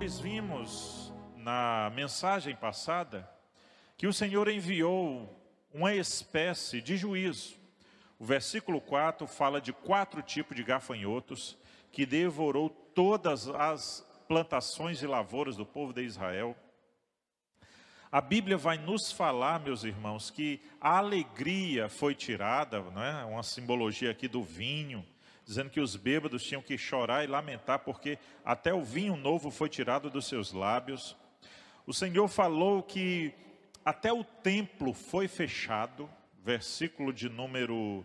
Nós vimos na mensagem passada que o Senhor enviou uma espécie de juízo. O versículo 4 fala de 4 tipos de gafanhotos que devorou todas as plantações e lavouras do povo de Israel. A Bíblia vai nos falar, meus irmãos, que a alegria foi tirada, né? Uma simbologia aqui do vinho, dizendo que os bêbados tinham que chorar e lamentar, porque até o vinho novo foi tirado dos seus lábios. O Senhor falou que até o templo foi fechado. Versículo de número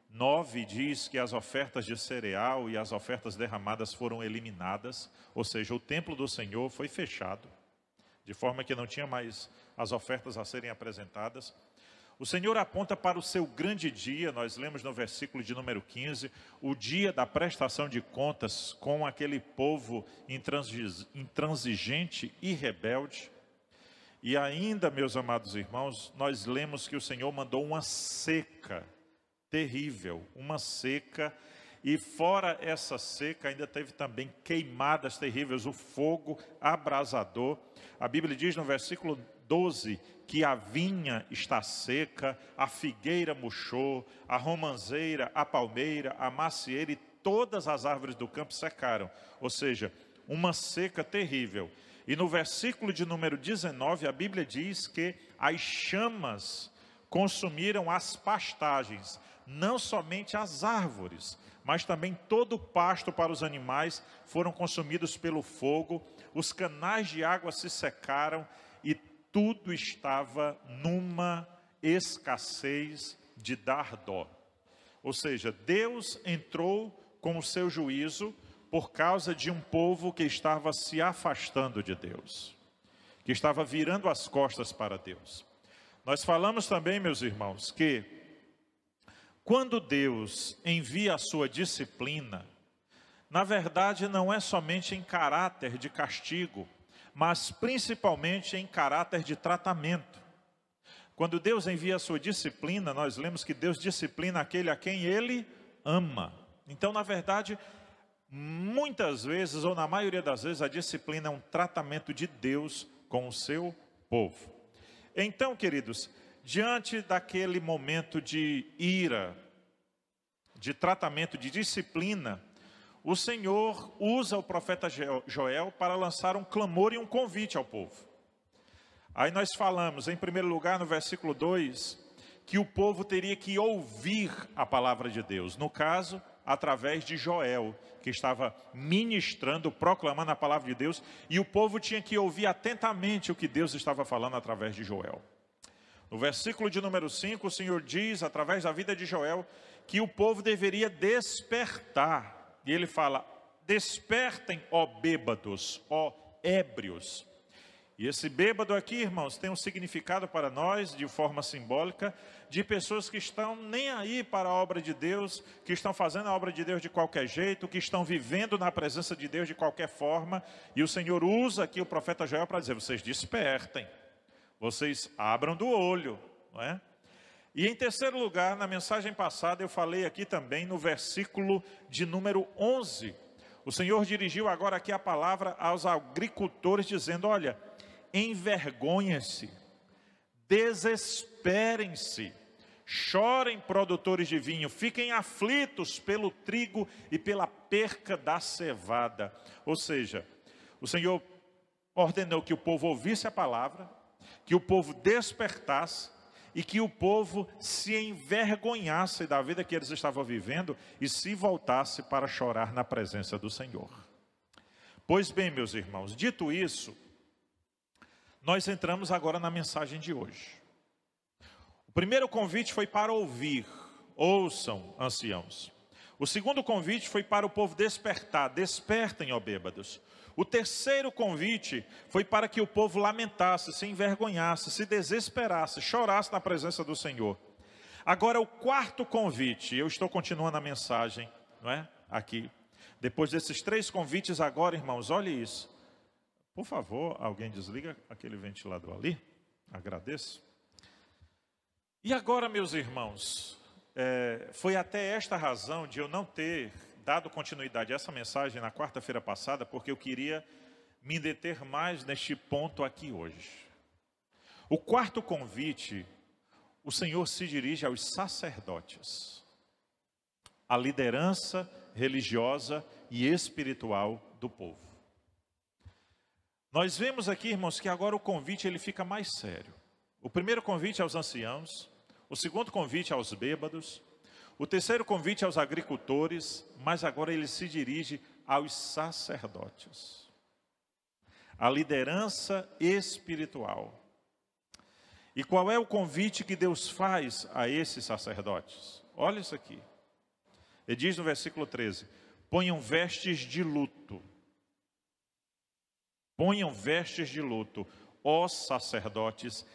9 diz que as ofertas de cereal e as ofertas derramadas foram eliminadas. Ou seja, o templo do Senhor foi fechado, de forma que não tinha mais as ofertas a serem apresentadas. O Senhor aponta para o seu grande dia, nós lemos no versículo de número 15, o dia da prestação de contas com aquele povo intransigente e rebelde. E ainda, meus amados irmãos, nós lemos que o Senhor mandou uma seca terrível, uma seca, e fora essa seca ainda teve também queimadas terríveis, o fogo abrasador. A Bíblia diz no versículo 12 que a vinha está seca, a figueira murchou, a romanceira, a palmeira, a macieira e todas as árvores do campo secaram. Ou seja, uma seca terrível. E no versículo de número 19, a Bíblia diz que as chamas consumiram as pastagens, não somente as árvores, mas também todo o pasto para os animais foram consumidos pelo fogo, os canais de água se secaram e tudo estava numa escassez de dar dó. Ou seja, Deus entrou com o seu juízo por causa de um povo que estava se afastando de Deus, que estava virando as costas para Deus. Nós falamos também, meus irmãos, que quando Deus envia a sua disciplina, na verdade não é somente em caráter de castigo, mas principalmente em caráter de tratamento. Quando Deus envia a sua disciplina, nós lemos que Deus disciplina aquele a quem Ele ama. Então, na verdade, muitas vezes, ou na maioria das vezes, a disciplina é um tratamento de Deus com o seu povo. Então, queridos, diante daquele momento de ira, de tratamento, de disciplina, o Senhor usa o profeta Joel para lançar um clamor e um convite ao povo. Aí nós falamos, em primeiro lugar, no versículo 2, que o povo teria que ouvir a palavra de Deus. No caso, através de Joel, que estava ministrando, proclamando a palavra de Deus, e o povo tinha que ouvir atentamente o que Deus estava falando através de Joel. No versículo de número 5, o Senhor diz, através da vida de Joel, que o povo deveria despertar. E ele fala, despertem, ó bêbados, ó ébrios. E esse bêbado aqui, irmãos, tem um significado para nós, de forma simbólica, de pessoas que estão nem aí para a obra de Deus, que estão fazendo a obra de Deus de qualquer jeito, que estão vivendo na presença de Deus de qualquer forma. E o Senhor usa aqui o profeta Joel para dizer, vocês despertem, vocês abram do olho, não é? E em terceiro lugar, na mensagem passada, eu falei aqui também no versículo de número 11. O Senhor dirigiu agora aqui a palavra aos agricultores, dizendo, olha, envergonhem-se, desesperem-se, chorem produtores de vinho, fiquem aflitos pelo trigo e pela perca da cevada. Ou seja, o Senhor ordenou que o povo ouvisse a palavra, que o povo despertasse e que o povo se envergonhasse da vida que eles estavam vivendo e se voltasse para chorar na presença do Senhor. Pois bem, meus irmãos, dito isso, nós entramos agora na mensagem de hoje. O primeiro convite foi para ouvir, ouçam, anciãos. O segundo convite foi para o povo despertar, despertem, ó bêbados. O terceiro convite foi para que o povo lamentasse, se envergonhasse, se desesperasse, chorasse na presença do Senhor. Agora o quarto convite, eu estou continuando a mensagem, não é? Aqui. Depois desses 3 convites agora, irmãos, olhe isso. Por favor, alguém desliga aquele ventilador ali. Agradeço. E agora, meus irmãos, foi até esta razão de eu não ter dado continuidade a essa mensagem na quarta-feira passada, porque eu queria me deter mais neste ponto aqui hoje. O quarto convite, o Senhor se dirige aos sacerdotes, a liderança religiosa e espiritual do povo. Nós vemos aqui, irmãos, que agora o convite ele fica mais sério. O primeiro convite é aos anciãos, o segundo convite aos bêbados, o terceiro convite aos agricultores, mas agora ele se dirige aos sacerdotes. A liderança espiritual. E qual é o convite que Deus faz a esses sacerdotes? Olha isso aqui. Ele diz no versículo 13: ponham vestes de luto. Ponham vestes de luto, ó sacerdotes,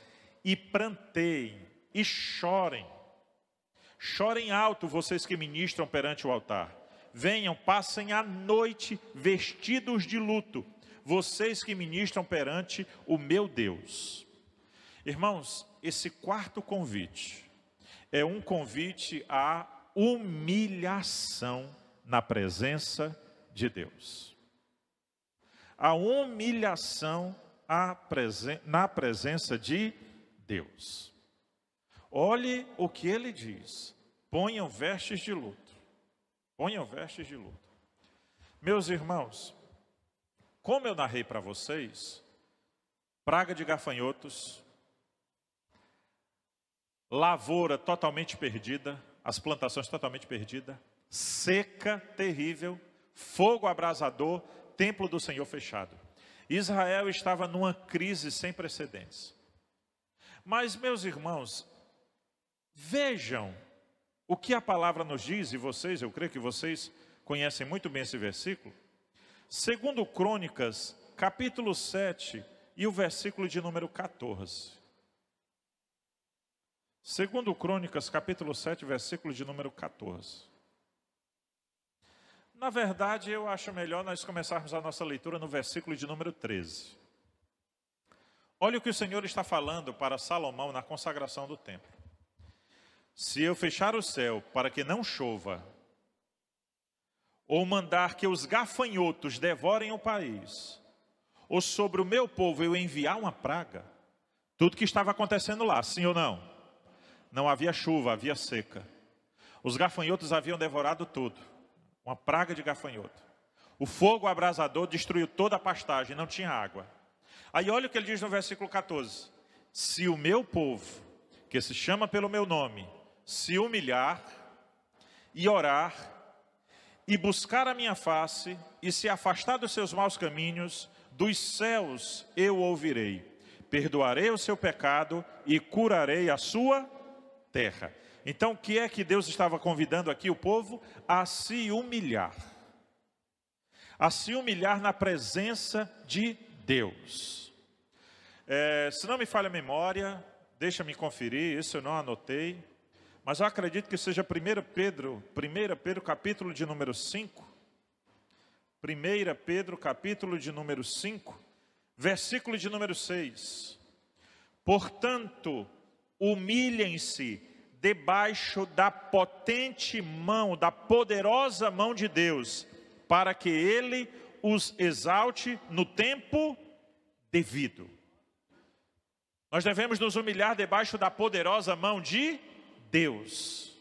e pranteiem, e chorem. Chorem alto, vocês que ministram perante o altar. Venham, passem a noite vestidos de luto, vocês que ministram perante o meu Deus. Irmãos, esse quarto convite é um convite à humilhação na presença de Deus. A humilhação na presença de Deus. Olhe o que ele diz: ponham vestes de luto. Ponham vestes de luto. Meus irmãos, como eu narrei para vocês, praga de gafanhotos, lavoura totalmente perdida, as plantações totalmente perdidas, seca terrível, fogo abrasador, templo do Senhor fechado. Israel estava numa crise sem precedentes. Mas, meus irmãos, vejam o que a palavra nos diz, e vocês, eu creio que vocês conhecem muito bem esse versículo. Segundo Crônicas, capítulo 7 e o versículo de número 14. Segundo Crônicas, capítulo 7, versículo de número 14. Na verdade, eu acho melhor nós começarmos a nossa leitura no versículo de número 13. Olha o que o Senhor está falando para Salomão na consagração do templo. Se eu fechar o céu para que não chova, ou mandar que os gafanhotos devorem o país, ou sobre o meu povo eu enviar uma praga, tudo que estava acontecendo lá, sim ou não? Não havia chuva, havia seca. Os gafanhotos haviam devorado tudo. Uma praga de gafanhoto. O fogo abrasador destruiu toda a pastagem, não tinha água. Aí olha o que ele diz no versículo 14. Se o meu povo, que se chama pelo meu nome, se humilhar e orar, e buscar a minha face, e se afastar dos seus maus caminhos, dos céus eu ouvirei. Perdoarei o seu pecado e curarei a sua terra. Então, o que é que Deus estava convidando aqui o povo? A se humilhar. A se humilhar na presença de Deus. Se não me falha a memória, deixa-me conferir, isso eu não anotei. Mas eu acredito que seja 1 Pedro capítulo de número 5. 1 Pedro capítulo de número 5, versículo de número 6. Portanto, humilhem-se debaixo da potente mão, da poderosa mão de Deus, para que Ele os exalte no tempo devido. Nós devemos nos humilhar debaixo da poderosa mão de Deus.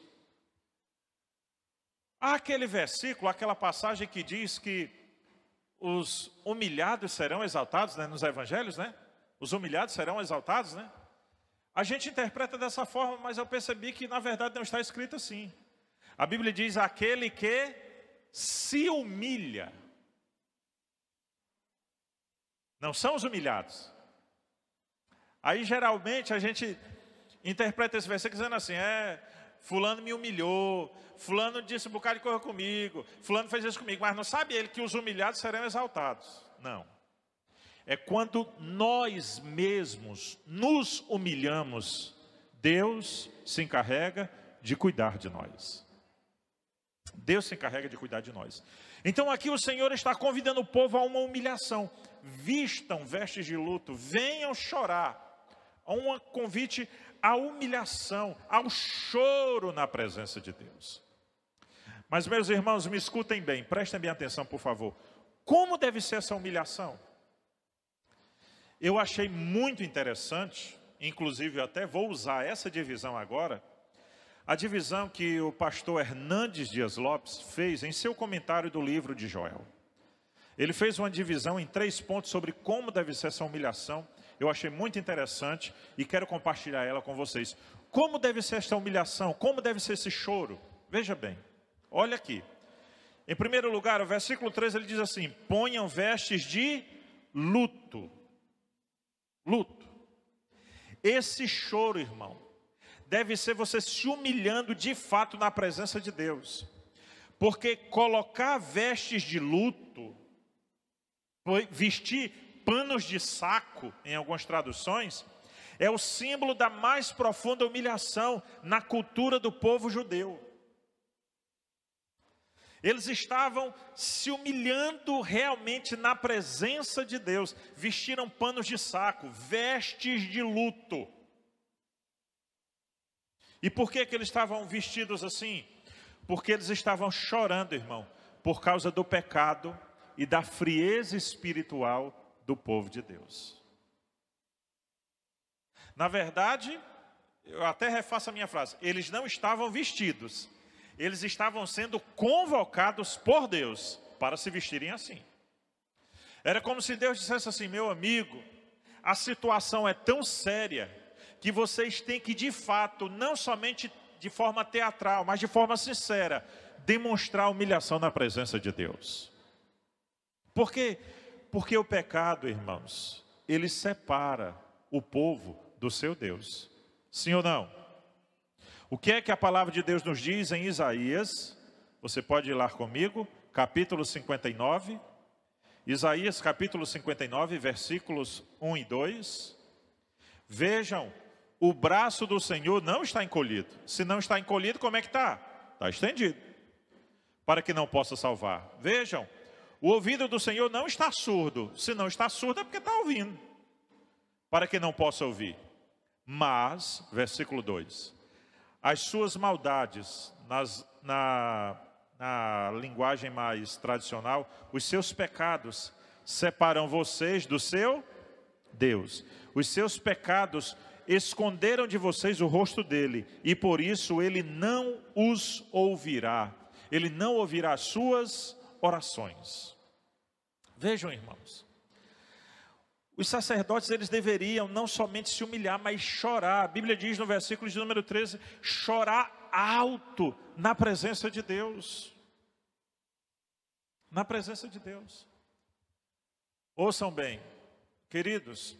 Há aquele versículo, aquela passagem que diz que os humilhados serão exaltados, né, nos evangelhos, né? Os humilhados serão exaltados, né? A gente interpreta dessa forma, mas eu percebi que na verdade não está escrito assim. A Bíblia diz: aquele que se humilha. Não são os humilhados. Aí geralmente a gente interpreta esse versículo dizendo assim: fulano me humilhou, fulano disse um bocado de coisa comigo, fulano fez isso comigo, mas não sabe ele que os humilhados serão exaltados. Não. É quando nós mesmos nos humilhamos, Deus se encarrega de cuidar de nós. Deus se encarrega de cuidar de nós. Então aqui o Senhor está convidando o povo a uma humilhação. Vistam vestes de luto, venham chorar. A um convite à humilhação, ao choro na presença de Deus. Mas meus irmãos, me escutem bem, prestem bem atenção por favor. Como deve ser essa humilhação? eu achei muito interessante, inclusive eu até vou usar essa divisão agora, a divisão que o pastor Hernandes Dias Lopes fez em seu comentário do livro de Joel. Ele fez uma divisão em 3 pontos sobre como deve ser essa humilhação. Eu achei muito interessante e quero compartilhar ela com vocês. Como deve ser esta humilhação? Como deve ser esse choro? Veja bem, olha aqui. Em primeiro lugar, o versículo 3, ele diz assim: ponham vestes de luto. Luto. Esse choro, irmão, deve ser você se humilhando de fato na presença de Deus. Porque colocar vestes de luto, vestir panos de saco, em algumas traduções, é o símbolo da mais profunda humilhação na cultura do povo judeu. Eles estavam se humilhando realmente na presença de Deus. Vestiram panos de saco, vestes de luto. E por que eles estavam vestidos assim? Porque eles estavam chorando, irmão, por causa do pecado e da frieza espiritual do povo de Deus. Na verdade, eu até refaço a minha frase, eles não estavam vestidos, eles estavam sendo convocados por Deus para se vestirem assim. Era como se Deus dissesse assim: meu amigo, a situação é tão séria que vocês têm que de fato, não somente de forma teatral, mas de forma sincera, demonstrar humilhação na presença de Deus. Por quê? Porque o pecado, irmãos, ele separa o povo do seu Deus. Sim ou não? O que é que a palavra de Deus nos diz em Isaías? Você pode ir lá comigo, capítulo 59. Isaías capítulo 59, versículos 1 e 2. Vejam, o braço do Senhor não está encolhido. Se não está encolhido, como é que está? Está estendido, para que não possa salvar. Vejam, o ouvido do Senhor não está surdo. Se não está surdo é porque está ouvindo, para que não possa ouvir. Mas, versículo 2, as suas maldades, na linguagem mais tradicional, os seus pecados separam vocês do seu Deus. Os seus pecados esconderam de vocês o rosto dele, e por isso ele não os ouvirá. Ele não ouvirá as suas orações. Vejam, irmãos, os sacerdotes, eles deveriam não somente se humilhar, mas chorar. A Bíblia diz no versículo de número 13, chorar alto na presença de Deus. Na presença de Deus. Ouçam bem, queridos,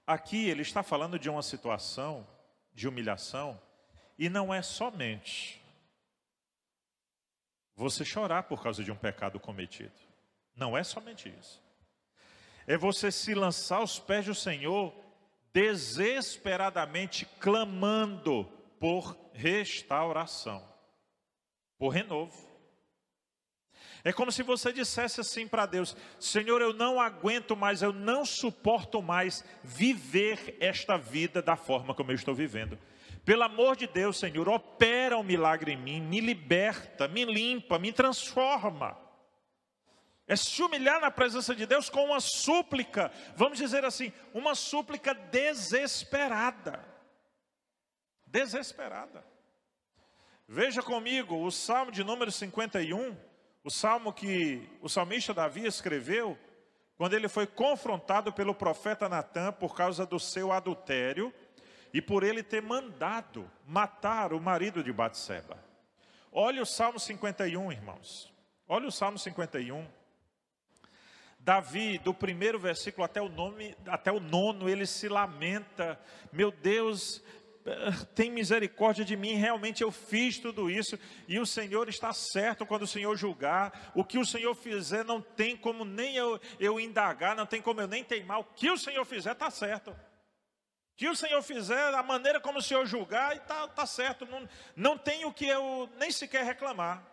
aqui ele está falando de uma situação de humilhação, e não é somente você chorar por causa de um pecado cometido. Não é somente isso. É você se lançar aos pés do Senhor, desesperadamente clamando por restauração, por renovo. É como se você dissesse assim para Deus: Senhor, eu não aguento mais, eu não suporto mais viver esta vida da forma como eu estou vivendo. Pelo amor de Deus, Senhor, opera um milagre em mim, me liberta, me limpa, me transforma. É se humilhar na presença de Deus com uma súplica, vamos dizer assim, uma súplica desesperada. Desesperada. Veja comigo o Salmo de número 51, o salmo que o salmista Davi escreveu, quando ele foi confrontado pelo profeta Natã por causa do seu adultério, e por ele ter mandado matar o marido de Batseba. Olha o Salmo 51, irmãos. Olha o Salmo 51. Davi, do primeiro versículo até o nono, ele se lamenta: meu Deus, tem misericórdia de mim, realmente eu fiz tudo isso, e o Senhor está certo quando o Senhor julgar. O que o Senhor fizer não tem como nem eu indagar, não tem como eu nem teimar. O que o Senhor fizer está certo. O que o Senhor fizer, a maneira como o Senhor julgar, está certo. Não tem o que eu nem sequer reclamar.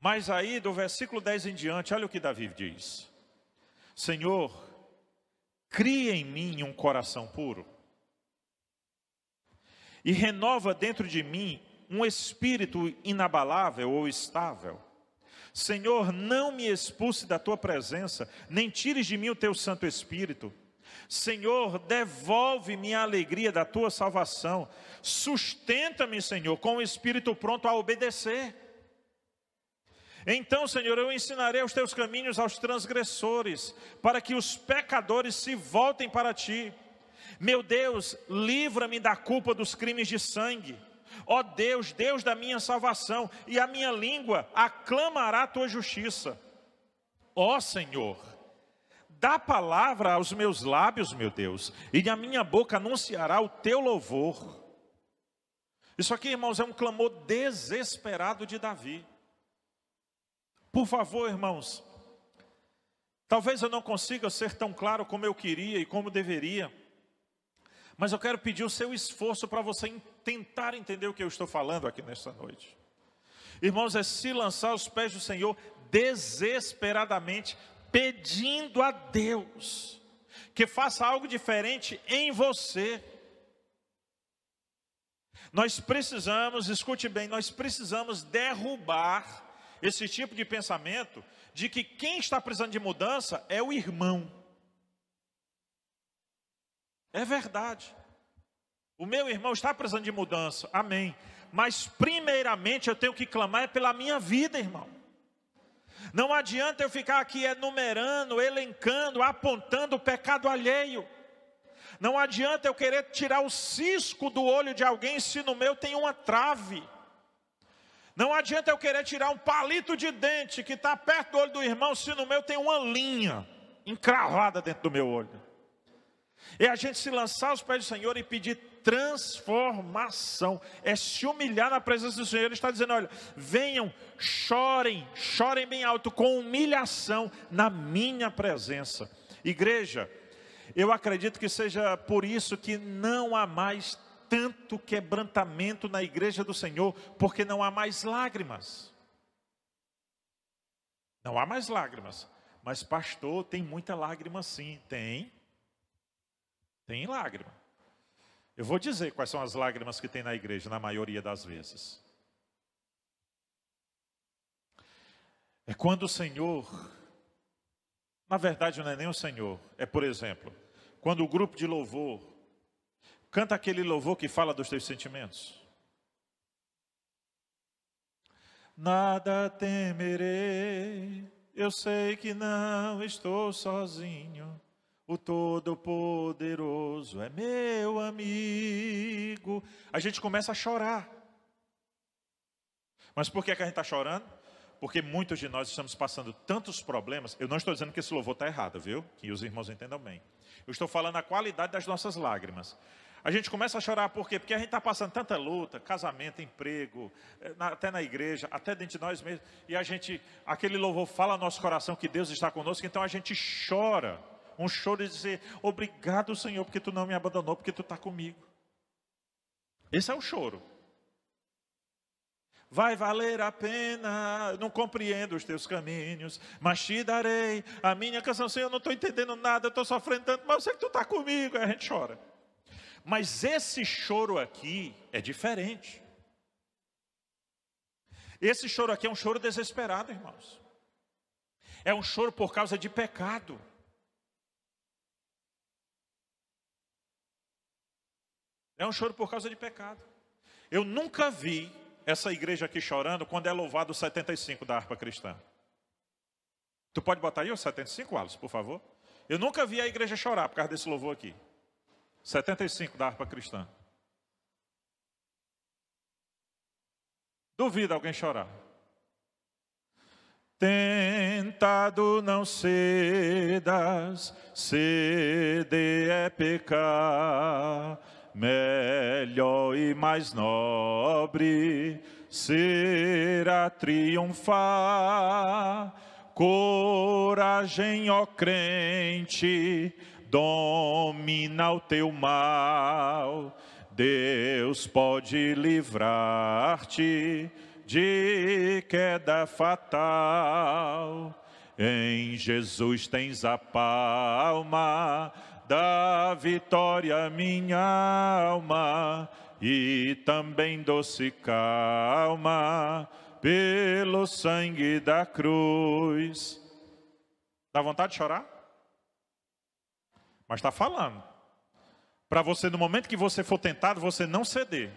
Mas aí, do versículo 10 em diante, olha o que Davi diz: Senhor, cria em mim um coração puro, e renova dentro de mim um espírito inabalável ou estável. Senhor, não me expulse da tua presença, nem tires de mim o teu Santo Espírito. Senhor, devolve-me a alegria da tua salvação. Sustenta-me, Senhor, com o espírito pronto a obedecer. Então, Senhor, eu ensinarei os teus caminhos aos transgressores, para que os pecadores se voltem para ti. Meu Deus, livra-me da culpa dos crimes de sangue. Ó Deus, Deus da minha salvação, e a minha língua aclamará a tua justiça. Ó Senhor, dá palavra aos meus lábios, meu Deus, e a minha boca anunciará o teu louvor. Isso aqui, irmãos, é um clamor desesperado de Davi. Por favor, irmãos, talvez eu não consiga ser tão claro como eu queria e como deveria, mas eu quero pedir o seu esforço para você tentar entender o que eu estou falando aqui nesta noite. Irmãos, é se lançar aos pés do Senhor desesperadamente, pedindo a Deus que faça algo diferente em você. Nós precisamos, escute bem, nós precisamos derrubar esse tipo de pensamento de que quem está precisando de mudança é o irmão. É verdade. O meu irmão está precisando de mudança, amém. Mas primeiramente eu tenho que clamar pela minha vida, irmão. Não adianta eu ficar aqui enumerando, elencando, apontando o pecado alheio. Não adianta eu querer tirar o cisco do olho de alguém se no meu tem uma trave. Não adianta eu querer tirar um palito de dente que está perto do olho do irmão se no meu tem uma linha encravada dentro do meu olho. É a gente se lançar aos pés do Senhor e pedir transformação. É se humilhar na presença do Senhor. Ele está dizendo, olha, venham, chorem bem alto, com humilhação na minha presença. Igreja, eu acredito que seja por isso que não há mais tanto quebrantamento na igreja do Senhor, porque não há mais lágrimas. Não há mais lágrimas. Mas pastor, tem muita lágrima sim. Tem lágrima. Eu vou dizer quais são as lágrimas que tem na igreja, na maioria das vezes. É quando o Senhor, na verdade não é nem o Senhor, é por exemplo, quando o grupo de louvor canta aquele louvor que fala dos teus sentimentos. Nada temerei, eu sei que não estou sozinho. O Todo-Poderoso é meu amigo. A gente começa a chorar. Mas por que a gente está chorando? Porque muitos de nós estamos passando tantos problemas. Eu não estou dizendo que esse louvor está errado, viu? Que os irmãos entendam bem. Eu estou falando a qualidade das nossas lágrimas. A gente começa a chorar por quê? Porque a gente está passando tanta luta, casamento, emprego, até na igreja, até dentro de nós mesmos. E aquele louvor fala ao nosso coração que Deus está conosco, então a gente chora. Um choro de dizer, obrigado Senhor, porque Tu não me abandonou, porque Tu está comigo. Esse é o choro. Vai valer a pena, não compreendo os Teus caminhos, mas Te darei a minha canção. Senhor, eu não estou entendendo nada, eu estou sofrendo tanto, mas eu sei que Tu está comigo. Aí a gente chora. Mas esse choro aqui é diferente. Esse choro aqui é um choro desesperado, irmãos. É um choro por causa de pecado. É um choro por causa de pecado. Eu nunca vi essa igreja aqui chorando quando é louvado o 75 da harpa cristã. Tu pode botar aí o 75, Wallace, por favor? Eu nunca vi a igreja chorar por causa desse louvor aqui. 75 da harpa cristã. Duvido alguém chorar. Tentado não cedas, ceder é pecar. Melhor e mais nobre será triunfar. Coragem, ó crente, domina o teu mal. Deus pode livrar-te de queda fatal. Em Jesus tens a palma da vitória, minha alma, e também doce calma pelo sangue da cruz. Dá vontade de chorar? Mas está falando. Para você, no momento que você for tentado, você não ceder.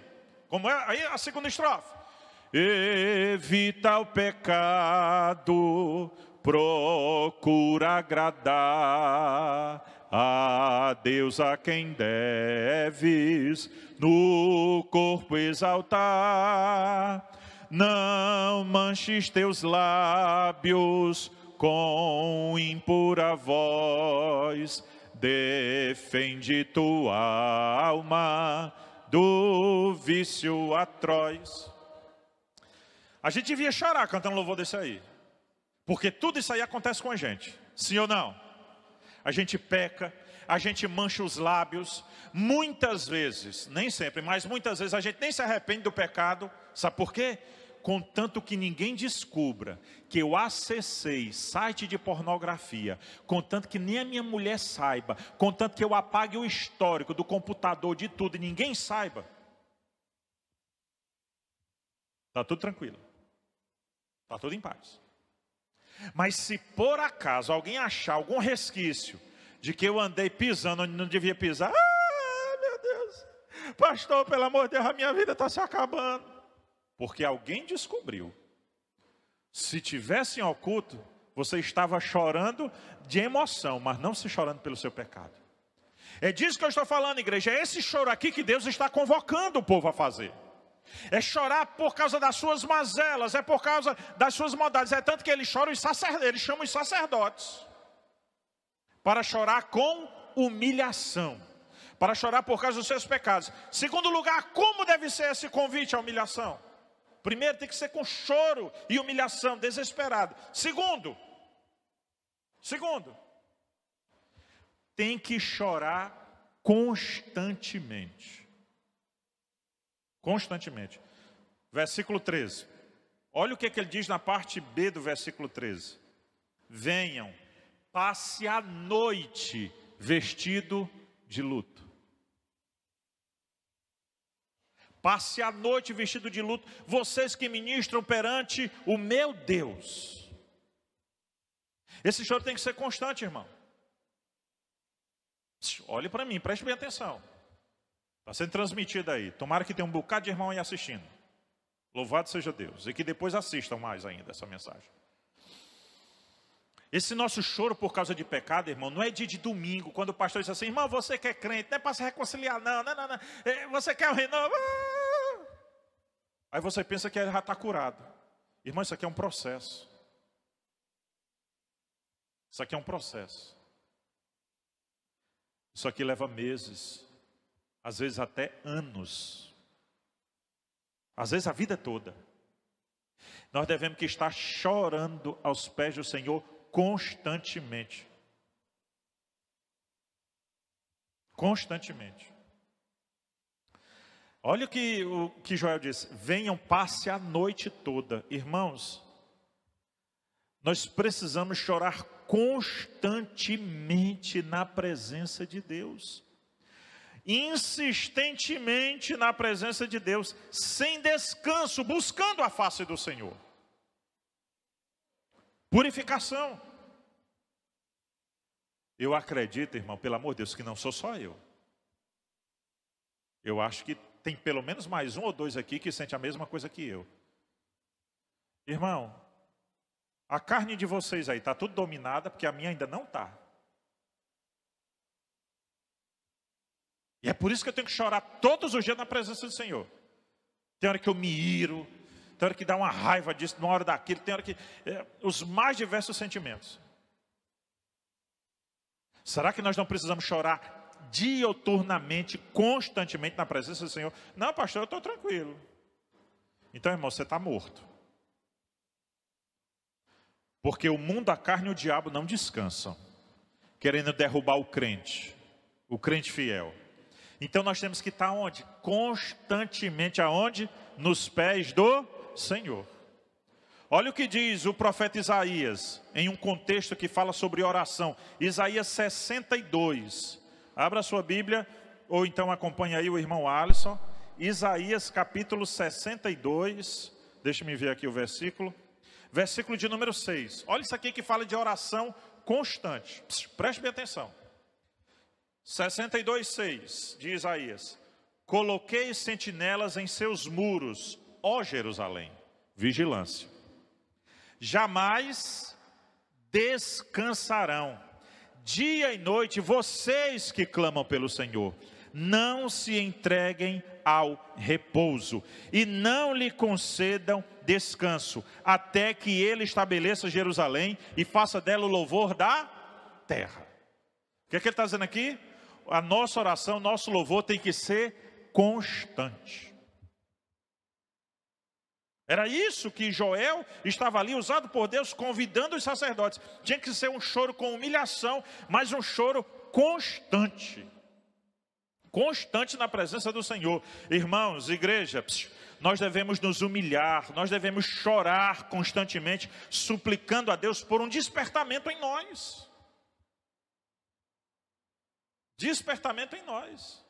Como é aí a segunda estrofe. Evita o pecado, procura agradar a Deus a quem deves no corpo exaltar. Não manches teus lábios com impura voz, defende tua alma do vício atroz. A gente devia chorar cantando louvor desse aí, porque tudo isso aí acontece com a gente, sim ou não? A gente peca, a gente mancha os lábios, muitas vezes, nem sempre, mas muitas vezes a gente nem se arrepende do pecado, sabe por quê? Contanto que ninguém descubra que eu acessei site de pornografia, contanto que nem a minha mulher saiba, contanto que eu apague o histórico do computador, de tudo, e ninguém saiba, está tudo tranquilo, está tudo em paz. Mas se por acaso alguém achar algum resquício de que eu andei pisando onde não devia pisar, meu Deus, pastor, pelo amor de Deus, a minha vida está se acabando. Porque alguém descobriu. Se tivesse em oculto, você estava chorando de emoção, mas não se chorando pelo seu pecado. É disso que eu estou falando, igreja. É esse choro aqui que Deus está convocando o povo a fazer. É chorar por causa das suas mazelas, é por causa das suas maldades. É tanto que ele chama os sacerdotes para chorar com humilhação, para chorar por causa dos seus pecados. Segundo lugar, como deve ser esse convite à humilhação? Primeiro, tem que ser com choro e humilhação, desesperado. Segundo, tem que chorar constantemente. Constantemente. Versículo 13. Olha o que ele diz na parte B do versículo 13. Venham, passe a noite vestido de luto. Passe a noite vestido de luto, vocês que ministram perante o meu Deus. Esse choro tem que ser constante, irmão. Olhe para mim, preste bem atenção. Está sendo transmitido aí. Tomara que tenha um bocado de irmão aí assistindo. Louvado seja Deus. E que depois assistam mais ainda essa mensagem. Esse nosso choro por causa de pecado, irmão, não é dia de domingo, quando o pastor diz assim, irmão, você que é crente, não é para se reconciliar, não. Você quer o renovo? Aí você pensa que já está curado. Irmão, isso aqui é um processo. Isso aqui é um processo. Isso aqui leva meses, às vezes até anos, às vezes a vida toda. Nós devemos que estar chorando aos pés do Senhor constantemente. Constantemente. Olha o que Joel disse. Venham, passe a noite toda. Irmãos, nós precisamos chorar constantemente na presença de Deus. Insistentemente na presença de Deus. Sem descanso, buscando a face do Senhor. Purificação. Eu acredito, irmão, pelo amor de Deus, que não sou só eu. Eu acho que tem pelo menos mais um ou dois aqui que sente a mesma coisa que eu. Irmão, a carne de vocês aí está tudo dominada, porque a minha ainda não está. E é por isso que eu tenho que chorar todos os dias na presença do Senhor. Tem hora que eu me iro, tem hora que dá uma raiva disso, uma hora daquilo, tem hora que... os mais diversos sentimentos. Será que nós não precisamos chorar dioturnamente, constantemente na presença do Senhor? Não, pastor, eu estou tranquilo. Então, irmão, você está morto. Porque o mundo, a carne e o diabo não descansam, querendo derrubar o crente fiel. Então nós temos que estar onde? Constantemente aonde? Nos pés do Senhor. Olha o que diz o profeta Isaías, em um contexto que fala sobre oração. Isaías 62. Abra a sua Bíblia, ou então acompanhe aí o irmão Alisson. Isaías capítulo 62, Deixa-me ver aqui o versículo. Versículo de número 6. Olha isso aqui que fala de oração constante. Preste bem atenção. 62:6 de Isaías. Coloquei sentinelas em seus muros, ó Jerusalém. Vigilância. Jamais descansarão. Dia e noite, vocês que clamam pelo Senhor, não se entreguem ao repouso e não lhe concedam descanso, até que ele estabeleça Jerusalém e faça dela o louvor da terra. O que é que ele está dizendo aqui? A nossa oração, nosso louvor tem que ser constante. Era isso que Joel estava ali, usado por Deus, convidando os sacerdotes. Tinha que ser um choro com humilhação, mas um choro constante. Constante na presença do Senhor. Irmãos, igreja, nós devemos nos humilhar, nós devemos chorar constantemente, suplicando a Deus por um despertamento em nós. Despertamento em nós.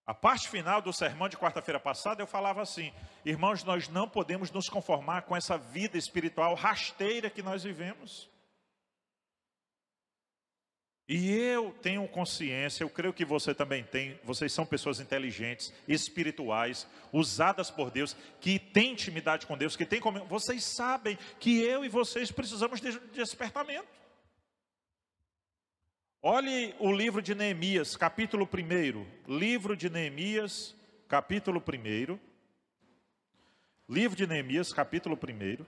A parte final do sermão de quarta-feira passada eu falava assim: irmãos, nós não podemos nos conformar com essa vida espiritual rasteira que nós vivemos. E eu tenho consciência, eu creio que você também tem, vocês são pessoas inteligentes, espirituais, usadas por Deus, que têm intimidade com Deus, que têm comunhão. Vocês sabem que eu e vocês precisamos de despertamento. Olhe o livro de Neemias, capítulo 1. Livro de Neemias, capítulo 1. Livro de Neemias, capítulo 1.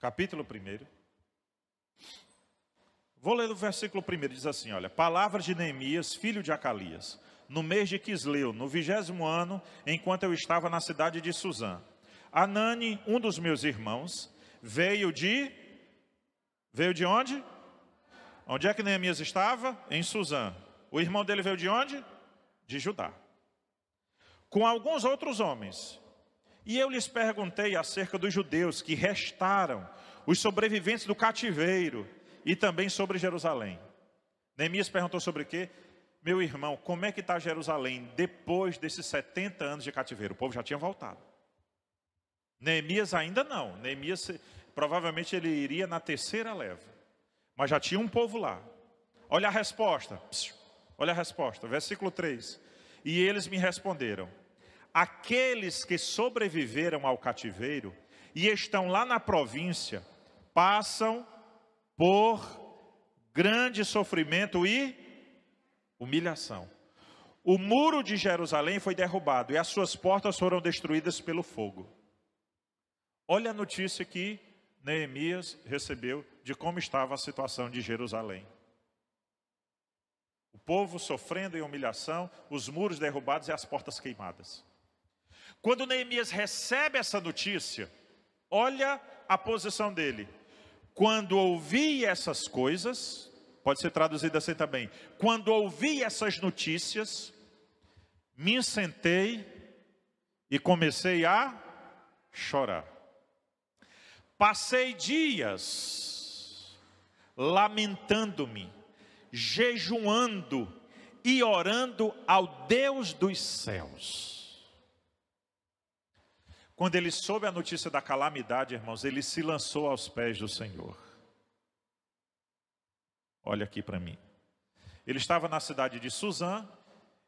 Capítulo 1. Vou ler o versículo 1, diz assim, olha. Palavras de Neemias, filho de Acalias, no mês de Quisleu, no 20º ano, enquanto eu estava na cidade de Suzã. Anani, um dos meus irmãos, veio de onde? Onde é que Neemias estava? Em Suzã. O irmão dele veio de onde? De Judá. Com alguns outros homens. E eu lhes perguntei acerca dos judeus que restaram, os sobreviventes do cativeiro, e também sobre Jerusalém. Neemias perguntou sobre o quê? Meu irmão, como é que está Jerusalém depois desses 70 anos de cativeiro? O povo já tinha voltado. Neemias ainda não. Neemias, provavelmente ele iria na terceira leva. Mas já tinha um povo lá. Olha a resposta. Olha a resposta. Versículo 3. E eles me responderam: aqueles que sobreviveram ao cativeiro e estão lá na província, passam por grande sofrimento e humilhação. O muro de Jerusalém foi derrubado e as suas portas foram destruídas pelo fogo. Olha a notícia que Neemias recebeu de como estava a situação de Jerusalém. O povo sofrendo em humilhação, os muros derrubados e as portas queimadas. Quando Neemias recebe essa notícia, olha a posição dele. Quando ouvi essas coisas, pode ser traduzido assim também. Quando ouvi essas notícias, me sentei e comecei a chorar. Passei dias lamentando-me, jejuando e orando ao Deus dos céus. Quando ele soube a notícia da calamidade, irmãos, ele se lançou aos pés do Senhor. Olha aqui para mim. Ele estava na cidade de Suzã,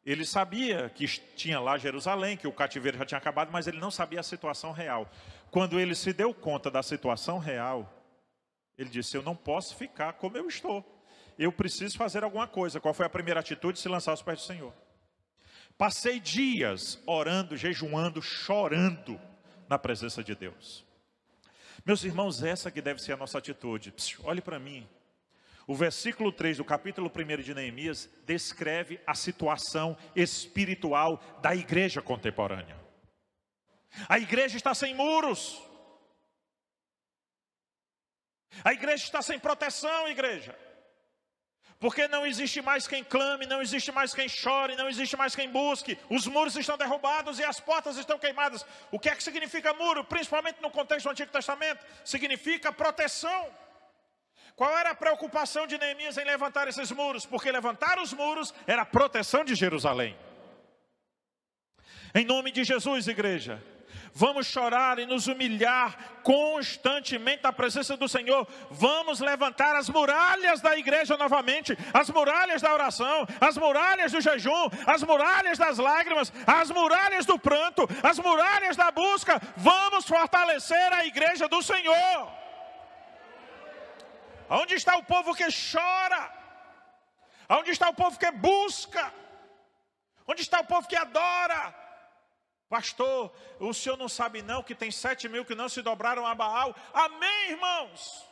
ele sabia que tinha lá Jerusalém, que o cativeiro já tinha acabado, mas ele não sabia a situação real. Quando ele se deu conta da situação real, ele disse: eu não posso ficar como eu estou. Eu preciso fazer alguma coisa. Qual foi a primeira atitude? Se lançar aos pés do Senhor. Passei dias orando, jejuando, chorando na presença de Deus. Meus irmãos, essa que deve ser a nossa atitude. Olhe para mim. O versículo 3 do capítulo 1 de Neemias descreve a situação espiritual da igreja contemporânea. A igreja está sem muros. A igreja está sem proteção, igreja. Porque não existe mais quem clame, não existe mais quem chore, não existe mais quem busque. Os muros estão derrubados e as portas estão queimadas. O que é que significa muro? Principalmente no contexto do Antigo Testamento, significa proteção. Qual era a preocupação de Neemias em levantar esses muros? Porque levantar os muros era a proteção de Jerusalém. Em nome de Jesus, igreja, vamos chorar e nos humilhar constantemente na presença do Senhor. Vamos levantar as muralhas da igreja novamente, as muralhas da oração, as muralhas do jejum, as muralhas das lágrimas, as muralhas do pranto, as muralhas da busca. Vamos fortalecer a igreja do Senhor. Onde está o povo que chora? Onde está o povo que busca? Onde está o povo que adora? Pastor, o senhor não sabe não que tem 7.000 que não se dobraram a Baal? Amém, irmãos?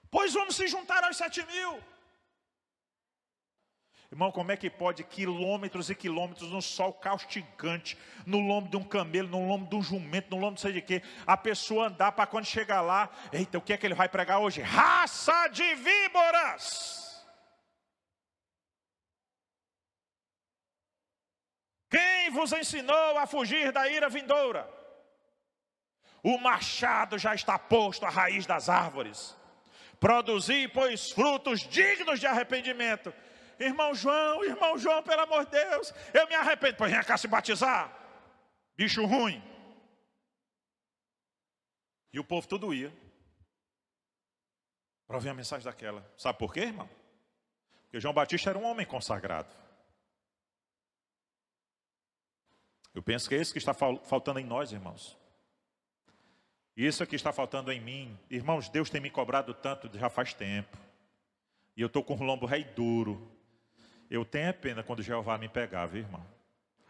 Pois vamos se juntar aos 7.000. Irmão, como é que pode quilômetros e quilômetros no sol castigante, no lombo de um camelo, no lombo de um jumento, no lombo de sei de quê, a pessoa andar para quando chegar lá, eita, o que é que ele vai pregar hoje? Raça de víboras! Quem vos ensinou a fugir da ira vindoura? O machado já está posto à raiz das árvores. Produzi, pois, frutos dignos de arrependimento. Irmão João, pelo amor de Deus, eu me arrependo. Pois vem cá se batizar. Bicho ruim. E o povo tudo ia para ouvir a mensagem daquela. Sabe por quê, irmão? Porque João Batista era um homem consagrado. Eu penso que é isso que está faltando em nós, irmãos. Isso é que está faltando em mim. Irmãos, Deus tem me cobrado tanto já faz tempo. E eu estou com o lombo rei duro. Eu tenho pena quando Jeová me pegar, viu, irmão?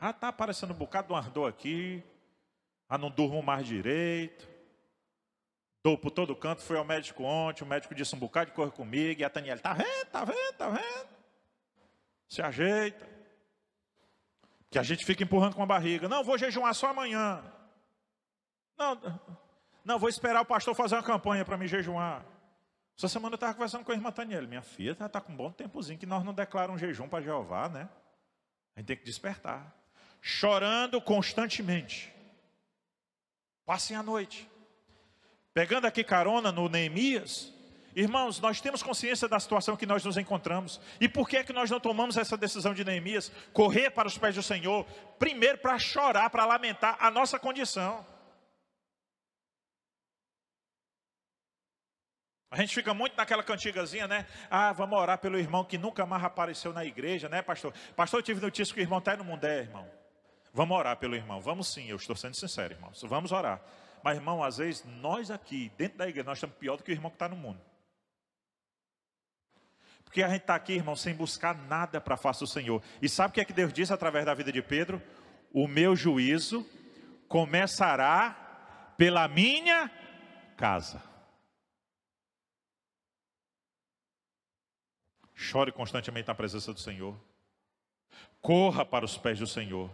Está aparecendo um bocado de um ardor aqui. Não durmo mais direito. Dou por todo canto. Fui ao médico ontem. O médico disse um bocado de coisa comigo. E a Taniela, tá vendo? Se ajeita. Que a gente fica empurrando com a barriga. Não, vou jejuar só amanhã. Não, vou esperar o pastor fazer uma campanha para me jejuar. Essa semana eu estava conversando com a irmã Taniela. Minha filha está com um bom tempozinho que nós não declaramos jejum para Jeová, né? A gente tem que despertar. Chorando constantemente. Passem a noite. Pegando aqui carona no Neemias. Irmãos, nós temos consciência da situação que nós nos encontramos. E por que é que nós não tomamos essa decisão de Neemias? Correr para os pés do Senhor. Primeiro para chorar, para lamentar a nossa condição. A gente fica muito naquela cantigazinha, né? Vamos orar pelo irmão que nunca mais apareceu na igreja, né, pastor? Pastor, eu tive notícia que o irmão está no mundo, irmão. Vamos orar pelo irmão. Vamos sim, eu estou sendo sincero, irmãos. Vamos orar. Mas, irmão, às vezes, nós aqui, dentro da igreja, nós estamos pior do que o irmão que está no mundo. Porque a gente está aqui, irmão, sem buscar nada para a face do Senhor. E sabe o que é que Deus diz através da vida de Pedro? O meu juízo começará pela minha casa. Chore constantemente na presença do Senhor. Corra para os pés do Senhor.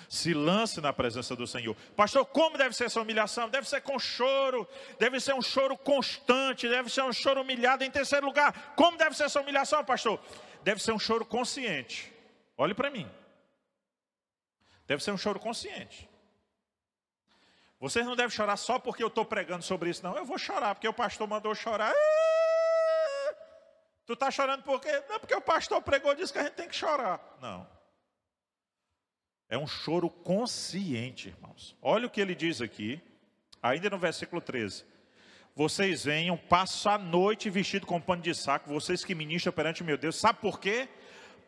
Se lance na presença do Senhor. Pastor, como deve ser essa humilhação? Deve ser com choro. Deve ser um choro constante. Deve ser um choro humilhado. Em terceiro lugar, como deve ser essa humilhação, pastor? Deve ser um choro consciente. Olhe para mim. Deve ser um choro consciente. Vocês não devem chorar só porque eu estou pregando sobre isso, não. Eu vou chorar porque o pastor mandou chorar. Tu está chorando por quê? Não, porque o pastor pregou e disse que a gente tem que chorar. Não. É um choro consciente, irmãos. Olha o que ele diz aqui, ainda no versículo 13. Vocês venham, passam a noite vestido com pano de saco, vocês que ministram perante o meu Deus. Sabe por quê?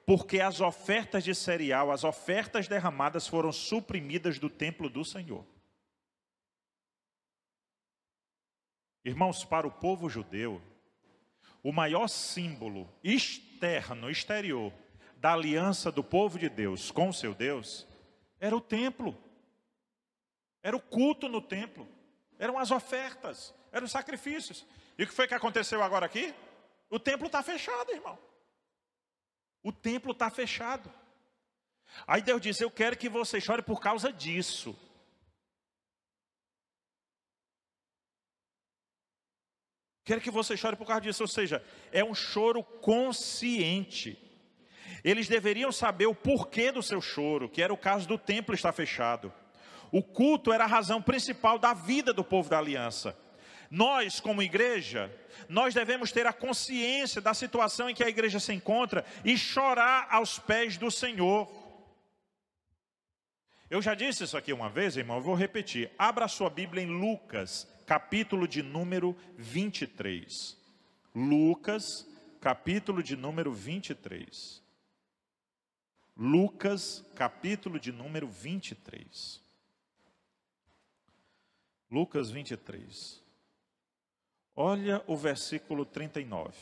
Porque as ofertas de cereal, as ofertas derramadas foram suprimidas do templo do Senhor. Irmãos, para o povo judeu, o maior símbolo exterior, da aliança do povo de Deus com o seu Deus, era o templo. Era o culto no templo. Eram as ofertas, eram os sacrifícios. E o que foi que aconteceu agora aqui? O templo está fechado, irmão. O templo está fechado. Aí Deus diz, eu quero que você chore por causa disso. Quero que você chore por causa disso. Ou seja, é um choro consciente. Eles deveriam saber o porquê do seu choro, que era o caso do templo estar fechado. O culto era a razão principal da vida do povo da aliança. Nós, como igreja, nós devemos ter a consciência da situação em que a igreja se encontra e chorar aos pés do Senhor. Eu já disse isso aqui uma vez, irmão, eu vou repetir. Abra a sua Bíblia em Lucas, capítulo de número 23. Lucas, capítulo de número 23. Lucas, capítulo de número 23. Lucas 23. Olha o versículo 39.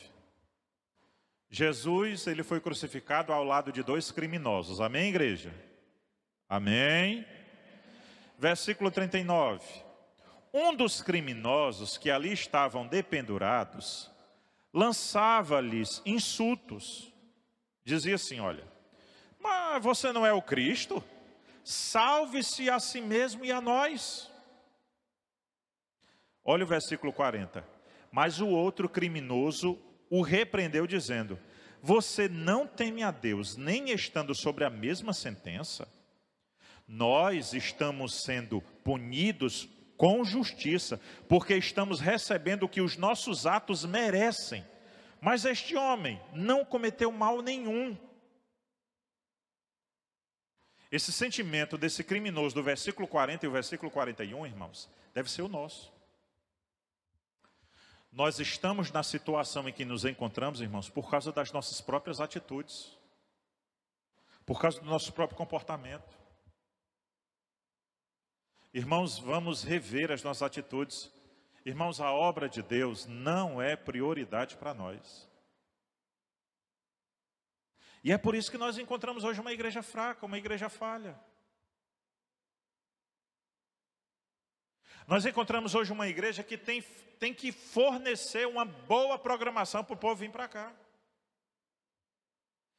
Jesus, ele foi crucificado ao lado de dois criminosos. Amém, igreja? Amém. Versículo 39. Um dos criminosos que ali estavam dependurados, lançava-lhes insultos. Dizia assim, olha, mas você não é o Cristo? Salve-se a si mesmo e a nós. Olha o versículo 40. Mas o outro criminoso o repreendeu dizendo, você não teme a Deus, nem estando sobre a mesma sentença? Nós estamos sendo punidos com justiça, porque estamos recebendo o que os nossos atos merecem. Mas este homem não cometeu mal nenhum. Esse sentimento desse criminoso do versículo 40 e o versículo 41, irmãos, deve ser o nosso. Nós estamos na situação em que nos encontramos, irmãos, por causa das nossas próprias atitudes. Por causa do nosso próprio comportamento. Irmãos, vamos rever as nossas atitudes. Irmãos, a obra de Deus não é prioridade para nós. E é por isso que nós encontramos hoje uma igreja fraca, uma igreja falha. Nós encontramos hoje uma igreja que tem que fornecer uma boa programação para o povo vir para cá.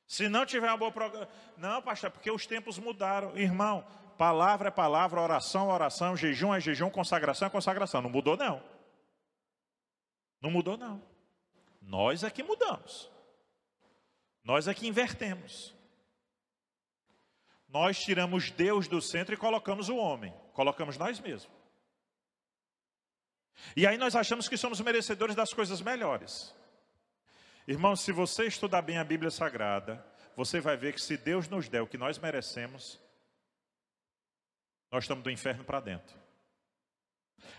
Se não tiver uma boa programação... Não, pastor, porque os tempos mudaram. Irmão, palavra é palavra, oração é oração, jejum é jejum, consagração é consagração. Não mudou, não. Não mudou, não. Nós é que mudamos. Nós é que invertemos. Nós tiramos Deus do centro e colocamos o homem. Colocamos nós mesmos. E aí nós achamos que somos merecedores das coisas melhores. Irmão, se você estudar bem a Bíblia Sagrada, você vai ver que se Deus nos der o que nós merecemos, nós estamos do inferno para dentro.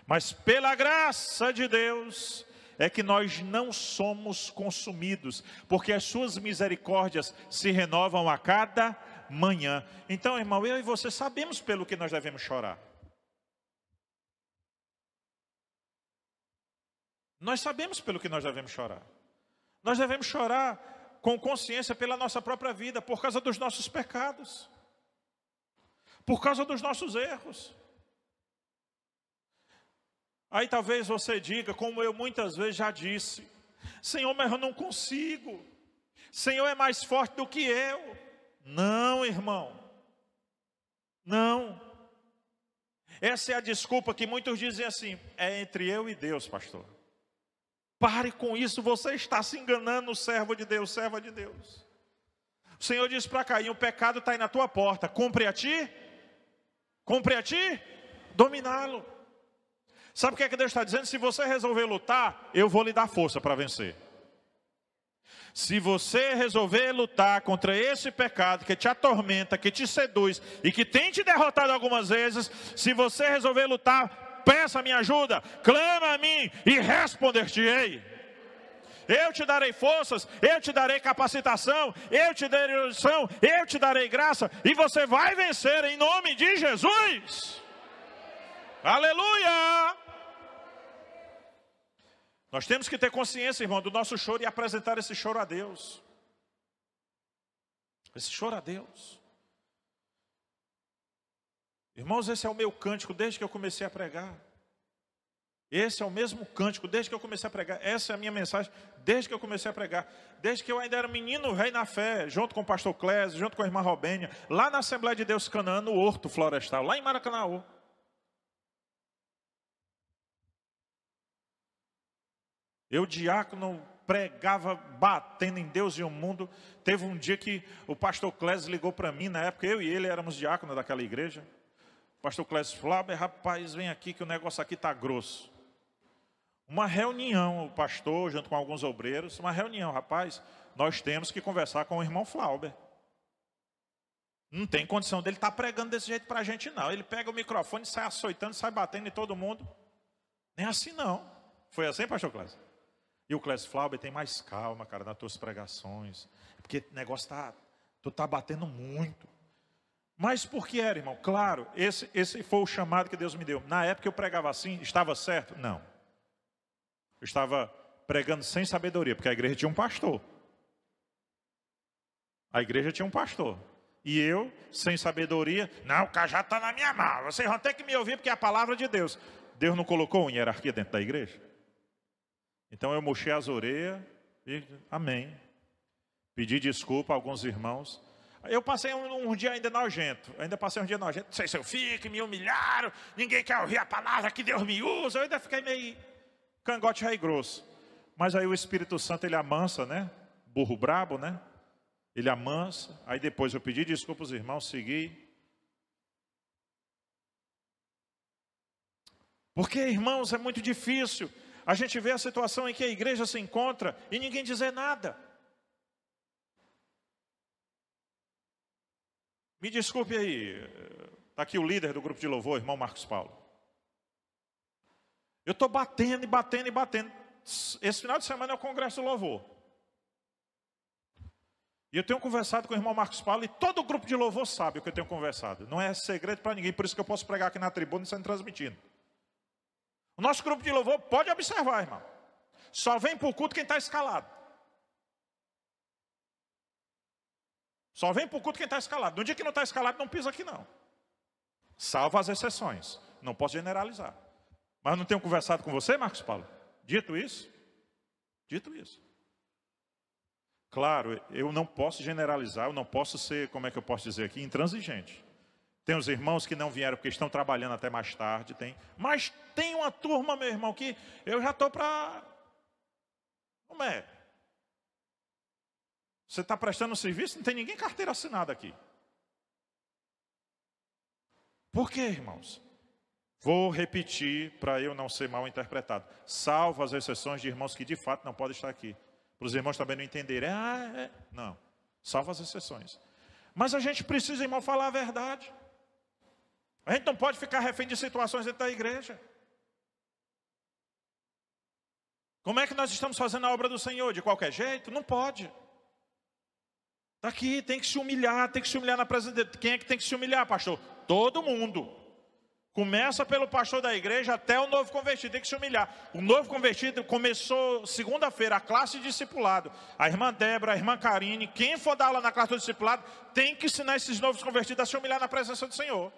Mas pela graça de Deus, é que nós não somos consumidos, porque as suas misericórdias se renovam a cada manhã. Então, irmão, eu e você sabemos pelo que nós devemos chorar. Nós sabemos pelo que nós devemos chorar. Nós devemos chorar com consciência pela nossa própria vida, por causa dos nossos pecados, por causa dos nossos erros. Aí talvez você diga, como eu muitas vezes já disse, Senhor, mas eu não consigo. Senhor é mais forte do que eu. Não, irmão. Não. Essa é a desculpa que muitos dizem assim, é entre eu e Deus, pastor. Pare com isso, você está se enganando, servo de Deus, serva de Deus. O Senhor diz para Caim, o pecado está aí na tua porta, cumpre a ti, dominá-lo. Sabe o que é que Deus está dizendo? Se você resolver lutar, eu vou lhe dar força para vencer. Se você resolver lutar contra esse pecado que te atormenta, que te seduz e que tem te derrotado algumas vezes, se você resolver lutar, peça a minha ajuda, clama a mim e responder-te-ei. Eu te darei forças, eu te darei capacitação, eu te darei unção, eu te darei graça e você vai vencer em nome de Jesus. Aleluia! Nós temos que ter consciência, irmão, do nosso choro e apresentar esse choro a Deus. Esse choro a Deus. Irmãos, esse é o meu cântico desde que eu comecei a pregar. Esse é o mesmo cântico desde que eu comecei a pregar. Essa é a minha mensagem desde que eu comecei a pregar. Desde que eu ainda era menino rei na fé, junto com o pastor Clésio, junto com a irmã Robênia, lá na Assembleia de Deus Canaã, no Horto Florestal, lá em Maracanaú. Eu, diácono, pregava batendo em Deus e o mundo. Teve um dia que o pastor Clésio ligou para mim, na época eu e ele éramos diáconos daquela igreja. O pastor Clésio falou, rapaz, vem aqui que o negócio aqui está grosso. Uma reunião, o pastor junto com alguns obreiros, uma reunião, rapaz, nós temos que conversar com o irmão Flauber. Não tem condição dele estar pregando desse jeito para a gente, não. Ele pega o microfone, sai açoitando, sai batendo em todo mundo. Nem assim, não. Foi assim, pastor Clécio? E o Clécio Flauber tem mais calma, cara, nas tuas pregações. Porque o negócio tu tá batendo muito. Mas por que era, irmão? Claro, esse foi o chamado que Deus me deu. Na época eu pregava assim, estava certo? Não. Eu estava pregando sem sabedoria, porque a igreja tinha um pastor. A igreja tinha um pastor. E eu, sem sabedoria, não, o cajado está na minha mão. Vocês vão ter que me ouvir porque é a palavra de Deus. Deus não colocou em hierarquia dentro da igreja? Então eu murchei as orelhas e amém. Pedi desculpa a alguns irmãos. Eu passei um dia ainda nojento. Não sei se eu fico, me humilharam. Ninguém quer ouvir a palavra que Deus me usa. Eu ainda fiquei meio cangote rei grosso. Mas aí o Espírito Santo, ele amansa, né? Burro brabo, né? Ele amansa. Aí depois eu pedi desculpa aos irmãos, segui. Porque, irmãos, é muito difícil a gente ver a situação em que a igreja se encontra e ninguém dizer nada. Me desculpe aí, está aqui o líder do grupo de louvor, irmão Marcos Paulo. Eu estou batendo e batendo e batendo. Esse final de semana é o Congresso do Louvor. E eu tenho conversado com o irmão Marcos Paulo e todo o grupo de louvor sabe o que eu tenho conversado. Não é segredo para ninguém, por isso que eu posso pregar aqui na tribuna sendo transmitido. O nosso grupo de louvor pode observar, irmão. Só vem para o culto quem está escalado. Só vem para o culto quem está escalado. No dia que não está escalado, não pisa aqui não. Salvo as exceções. Não posso generalizar. Mas não tenho conversado com você, Marcos Paulo? Dito isso. Claro, eu não posso generalizar, eu não posso ser, como é que eu posso dizer aqui, intransigente. Tem os irmãos que não vieram porque estão trabalhando até mais tarde, mas tem uma turma, meu irmão, que eu já estou para... Como é? Você está prestando serviço, não tem ninguém carteira assinada aqui. Por quê, irmãos? Vou repetir para eu não ser mal interpretado. Salvo as exceções de irmãos que de fato não podem estar aqui. Para os irmãos também não entenderem. Não, salvo as exceções. Mas a gente precisa, irmão, falar a verdade. A gente não pode ficar refém de situações dentro da igreja. Como é que nós estamos fazendo a obra do Senhor? De qualquer jeito? Não pode. Está aqui, tem que se humilhar na presença dele. Quem é que tem que se humilhar, pastor? Todo mundo. Começa pelo pastor da igreja até o novo convertido, tem que se humilhar. O novo convertido começou segunda-feira, a classe de discipulado. A irmã Débora, a irmã Karine, quem for dar aula na classe do discipulado, tem que ensinar esses novos convertidos a se humilhar na presença do Senhor.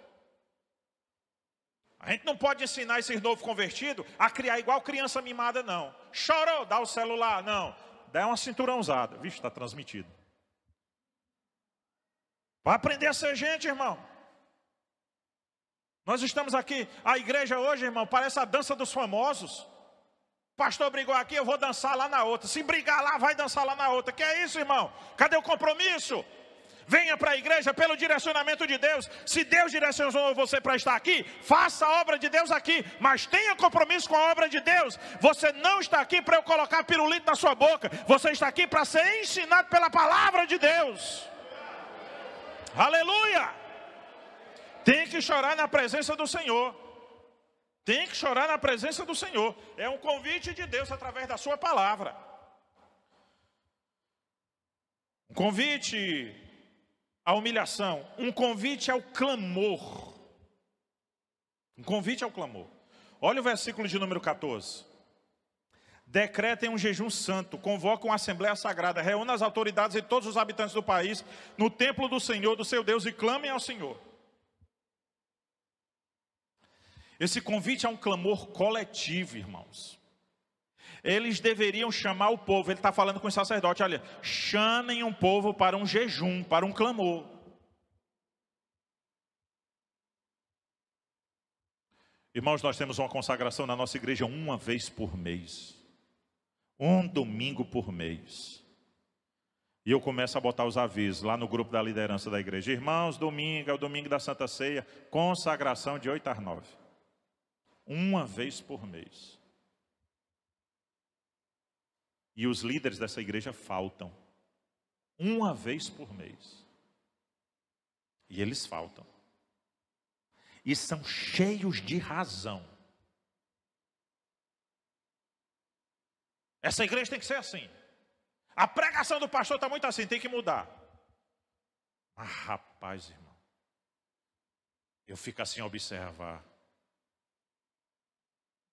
A gente não pode ensinar esses novos convertidos a criar igual criança mimada, não. Chorou, dá o celular, não. Dá uma cinturãozada. Vixe, está transmitido. Vai aprender a ser gente, irmão. Nós estamos aqui, a igreja hoje, irmão, parece a dança dos famosos. O pastor brigou aqui, eu vou dançar lá na outra. Se brigar lá, vai dançar lá na outra. Que é isso, irmão? Cadê o compromisso? Venha para a igreja pelo direcionamento de Deus. Se Deus direcionou você para estar aqui, faça a obra de Deus aqui. Mas tenha compromisso com a obra de Deus. Você não está aqui para eu colocar pirulito na sua boca. Você está aqui para ser ensinado pela palavra de Deus. Aleluia! Tem que chorar na presença do Senhor. Tem que chorar na presença do Senhor. É um convite de Deus através da sua palavra. Um convite à humilhação. Um convite ao clamor. Um convite ao clamor. Olha o versículo de número 14. Decretem um jejum santo, convoquem uma assembleia sagrada, reúnam as autoridades e todos os habitantes do país no templo do Senhor, do seu Deus, e clamem ao Senhor. Esse convite é um clamor coletivo, irmãos. Eles deveriam chamar o povo, ele está falando com os sacerdotes, olha, chamem um povo para um jejum, para um clamor. Irmãos, nós temos uma consagração na nossa igreja uma vez por mês. Um domingo por mês. E eu começo a botar os avisos lá no grupo da liderança da igreja. Irmãos, domingo é o domingo da Santa Ceia, consagração de 8 às 9. Uma vez por mês. E os líderes dessa igreja faltam. Uma vez por mês. E eles faltam. E são cheios de razão. Essa igreja tem que ser assim. A pregação do pastor está muito assim, tem que mudar. Mas rapaz, irmão, eu fico assim a observar.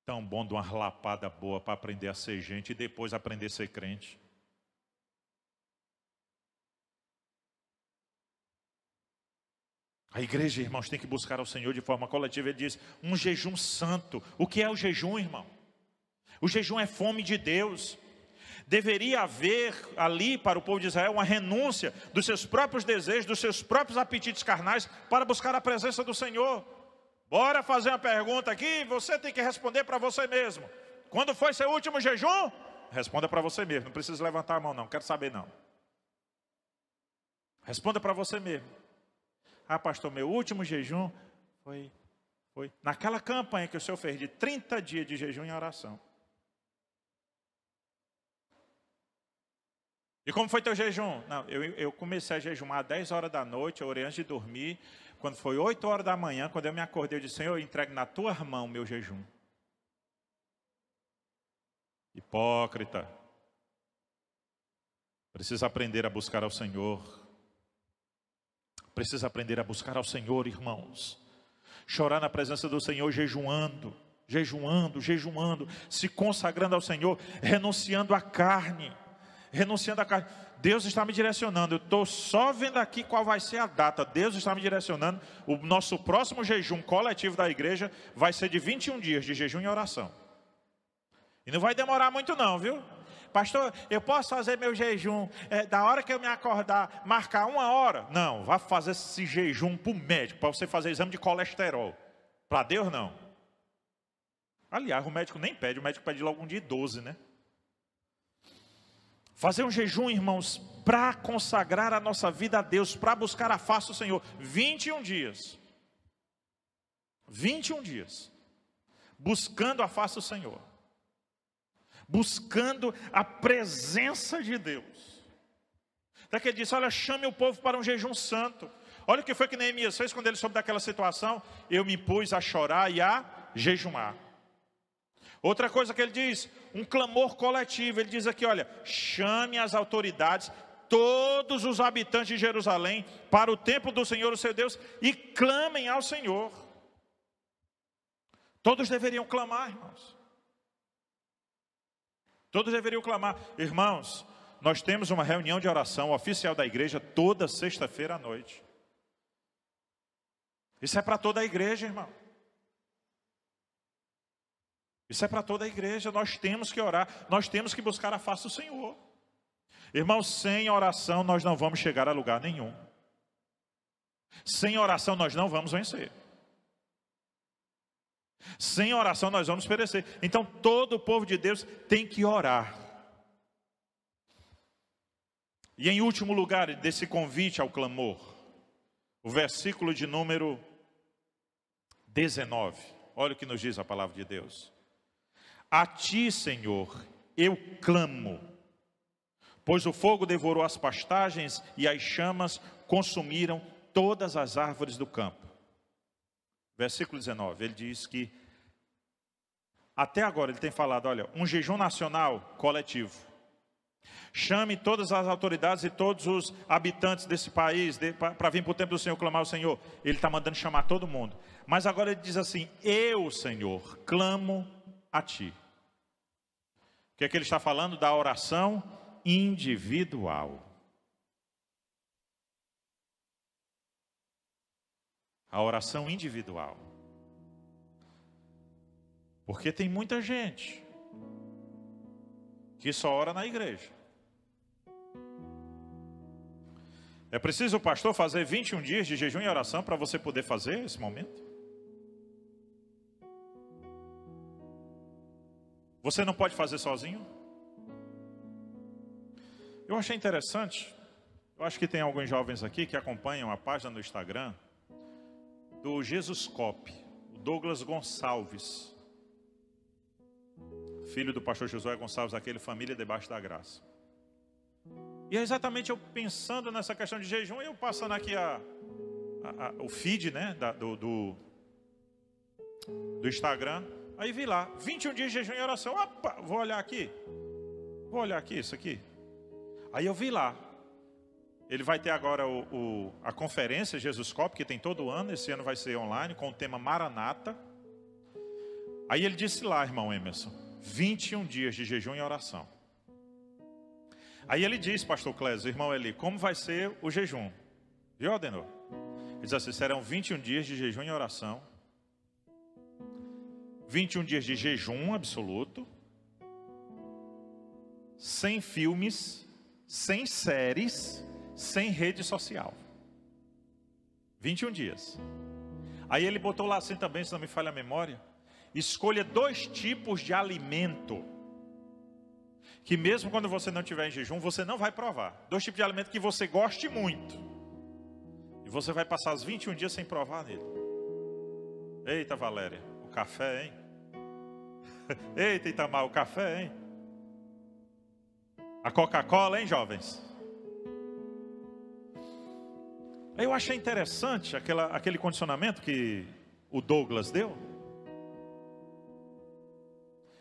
Tão bom de uma lapada boa para aprender a ser gente e depois aprender a ser crente. A igreja, irmãos, tem que buscar ao Senhor de forma coletiva. Ele diz, um jejum santo. O que é o jejum, irmão? O jejum é fome de Deus. Deveria haver ali para o povo de Israel uma renúncia dos seus próprios desejos, dos seus próprios apetites carnais para buscar a presença do Senhor. Bora fazer uma pergunta aqui, você tem que responder para você mesmo. Quando foi seu último jejum? Responda para você mesmo, não precisa levantar a mão não, quero saber não. Responda para você mesmo. Ah, pastor, meu último jejum foi naquela campanha que o senhor fez de 30 dias de jejum e oração. E como foi teu jejum? Não, eu comecei a jejumar às 10 horas da noite, eu orei antes de dormir. Quando foi 8 horas da manhã, quando eu me acordei, eu disse, Senhor, eu entrego na tua mão o meu jejum. Hipócrita. Precisa aprender a buscar ao Senhor. Precisa aprender a buscar ao Senhor, irmãos. Chorar na presença do Senhor, jejuando, se consagrando ao Senhor, renunciando à carne. Deus está me direcionando. Eu estou só vendo aqui qual vai ser a data. Deus está me direcionando. O nosso próximo jejum coletivo da igreja vai ser de 21 dias de jejum e oração. E não vai demorar muito não, viu? Pastor, eu posso fazer meu jejum da hora que eu me acordar, marcar 1 hora? Não, vá fazer esse jejum para o médico, para você fazer exame de colesterol. Para Deus não. Aliás, o médico nem pede, o médico pede logo um dia 12, né? Fazer um jejum, irmãos, para consagrar a nossa vida a Deus, para buscar a face do Senhor. 21 dias. 21 dias. Buscando a face do Senhor. Buscando a presença de Deus. Até que ele disse, olha, chame o povo para um jejum santo. Olha o que foi que Neemias fez quando ele soube daquela situação. Eu me pus a chorar e a jejumar. Outra coisa que ele diz, um clamor coletivo. Ele diz aqui, olha, chame as autoridades, todos os habitantes de Jerusalém, para o templo do Senhor, o seu Deus, e clamem ao Senhor. Todos deveriam clamar, irmãos. Todos deveriam clamar. Irmãos, nós temos uma reunião de oração oficial da igreja toda sexta-feira à noite. Isso é para toda a igreja, irmão. Isso é para toda a igreja. Nós temos que orar, nós temos que buscar a face do Senhor. Irmãos, sem oração nós não vamos chegar a lugar nenhum. Sem oração nós não vamos vencer. Sem oração nós vamos perecer. Então todo o povo de Deus tem que orar. E em último lugar desse convite ao clamor, o versículo de número 19. Olha o que nos diz a palavra de Deus. A ti, Senhor, eu clamo, pois o fogo devorou as pastagens e as chamas consumiram todas as árvores do campo. Versículo 19, ele diz que até agora ele tem falado, olha, um jejum nacional coletivo. Chame todas as autoridades e todos os habitantes desse país para vir para o templo do Senhor clamar ao Senhor. Ele está mandando chamar todo mundo. Mas agora ele diz assim, eu, Senhor, clamo a ti. O que é que ele está falando? Da oração individual. A oração individual. Porque tem muita gente que só ora na igreja. É preciso o pastor fazer 21 dias de jejum e oração para você poder fazer esse momento? Você não pode fazer sozinho? Eu achei interessante, eu acho que tem alguns jovens aqui que acompanham a página no Instagram do Jesuscope, o Douglas Gonçalves, filho do pastor Josué Gonçalves, aquele Família Debaixo da Graça. E é exatamente eu pensando nessa questão de jejum, e eu passando aqui o feed, né, do Instagram. Aí vi lá, 21 dias de jejum e oração. Opa, vou olhar aqui, isso aqui. Aí eu vi lá, ele vai ter agora a conferência Jesus Cop, que tem todo ano, esse ano vai ser online, com o tema Maranata. Aí ele disse lá, irmão Emerson, 21 dias de jejum e oração. Aí ele disse, pastor Clésio, irmão Eli, como vai ser o jejum? Viu, Adenor? Ele diz assim, serão 21 dias de jejum e oração. 21 dias de jejum absoluto. Sem filmes, sem séries, sem rede social. 21 dias. Aí ele botou lá assim também, se não me falha a memória. Escolha 2 tipos de alimento. Que mesmo quando você não estiver em jejum, você não vai provar. 2 tipos de alimento que você goste muito. E você vai passar os 21 dias sem provar nele. Eita, Valéria, o café, hein? Eita, Itamar, o café, hein? A Coca-Cola, hein, jovens? Eu achei interessante aquele condicionamento que o Douglas deu.